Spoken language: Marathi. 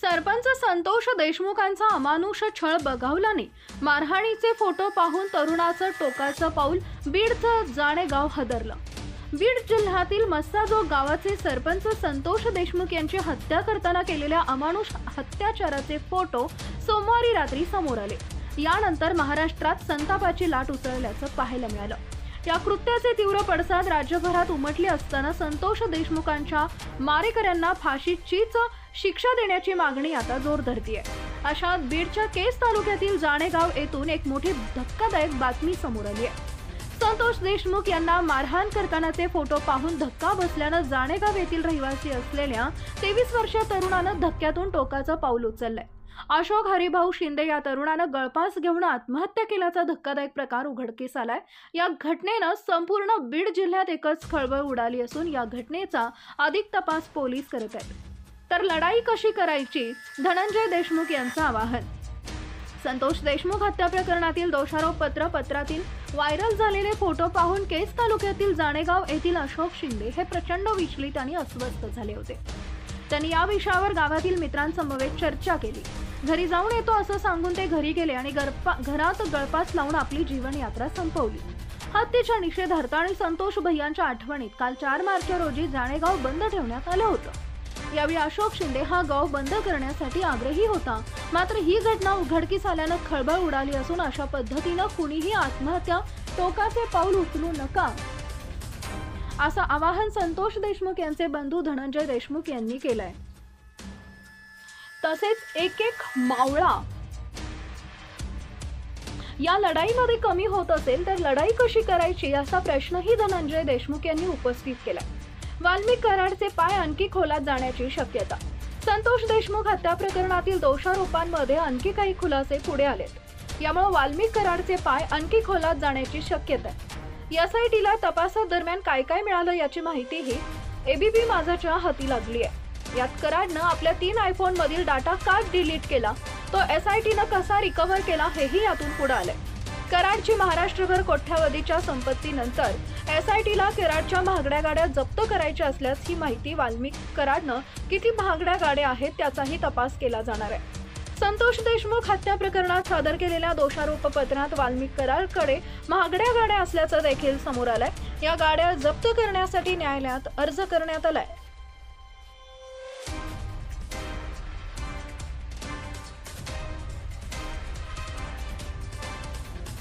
सरपंच संतोष देशमुखांचा अमानुष छळ बघावल्याने मारहाणीचे फोटो पाहून तरुणाचं टोकाचं पाऊल. बीडचं जाणेगाव हादरलं. बीड जिल्ह्यातील मस्साजोग गावाचे सरपंच संतोष देशमुख यांची हत्या करताना केलेल्या अमानुष अत्याचाराचे फोटो सोमवारी रात्री समोर आले. यानंतर महाराष्ट्रात संतापाची लाट उसळल्याचं पाहायला मिळालं. या कृत्याचे तीव्र पडसाद राज्यभरात उमटले असताना संतोष देशमुखांच्या मारेकऱ्यांना फाशीचीच शिक्षा देण्याची मागणी आता जोर धरतीये. अशात बीडच्या केस तालुक्यातील जाणेगाव येथून एक मोठी धक्कादायक बातमी समोर आली आहे. संतोष देशमुख यांना मारहाण करतानाचे फोटो पाहून धक्का बसल्यानं जाणेगाव येथील रहिवासी असलेल्या 23 वर्षीय तरुणानं धक्क्यातून टोकाचं पाऊल उचललंय. अशोक हरिभाऊ शिंदे या तरुणानं गळफास घेऊन आत्महत्या केल्याचा धक्कादायक प्रकार उघडकीस आलाय. या घटनेनं संपूर्ण बीड जिल्ह्यात एकच खळबळ उडाली असून या घटनेचा अधिक तपास पोलीस करत आहेत. तर लढाई कशी करायची, धनंजय देशमुख यांचं आवाहन. संतोष देशमुख हत्या प्रकरणातील दोषारोप पत्रातील व्हायरल झालेले फोटो पाहून केस तालुक्यातील जाणेगाव येथील अशोक शिंदे हे प्रचंड विचलित आणि अस्वस्थ झाले होते. त्यांनी या विषयावर गावातील मित्रांसमवेत चर्चा केली. घरी जाऊन येतो असं सांगून ते घरी गेले आणि घरात गळफास लावून आपली जीवनयात्रा संपवली. हत्येच्या निषेधार्थ आणि संतोष भैयांच्या आठवणीत काल 4 मार्च रोजी जाणेगाव बंद ठेवण्यात आलं होतं. यावेळी अशोक शिंदे हा गाव बंद करण्यासाठी आग्रही होता. मात्र ही घटना उघडकीस आल्यानं खळबळ उडाली असून अशा पद्धतीनं कुणीही आत्महत्या टोकाचे पाऊल उचलू नका असं आवाहन संतोष देशमुख यांचे बंधू धनंजय देशमुख यांनी केलंय. तसेच एक मावळा या लढाईमध्ये कमी होत असेल तर लढाई कशी करायची असा प्रश्नही धनंजय देशमुख यांनी उपस्थित केला. वाल्मिक कराडचे पाय आणखी खोलात जाण्याची शक्यता. संतोष देशमुख हत्या प्रकरणातील दोषारोपांमध्ये आणखी काही खुलासे पुढे आलेत. यामुळे वाल्मिक कराडचे पाय आणखी खोलात जाण्याची शक्यता आहे. एसआयटीला तपासादरम्यान काय काय मिळालं याची माहितीही एबीपी माझाच्या हाती लागली आहे. यात कराडनं आपल्या 3 आयफोन मधील डाटा का डिलीट केला, तो एसआयटीनं कसा रिकव्हर केला हेही यातून पुढे आलंय. कराडची महाराष्ट्रभर कोट्यावधीच्या संपत्तीनंतर एसआयटीला कराडच्या महागड्या गाड्या जप्त करायच्या असल्यास ही माहिती वाल्मिक कराडनं किती महागड्या गाड्या आहेत त्याचाही तपास केला जाणार आहे. संतोष देशमुख हत्या प्रकरणात सादर केलेल्या दोषारोप पत्रात वाल्मिक कराडकडे महागड्या गाड्या असल्याचं देखील समोर आलंय. या गाड्या जप्त करण्यासाठी न्यायालयात अर्ज करण्यात आलाय.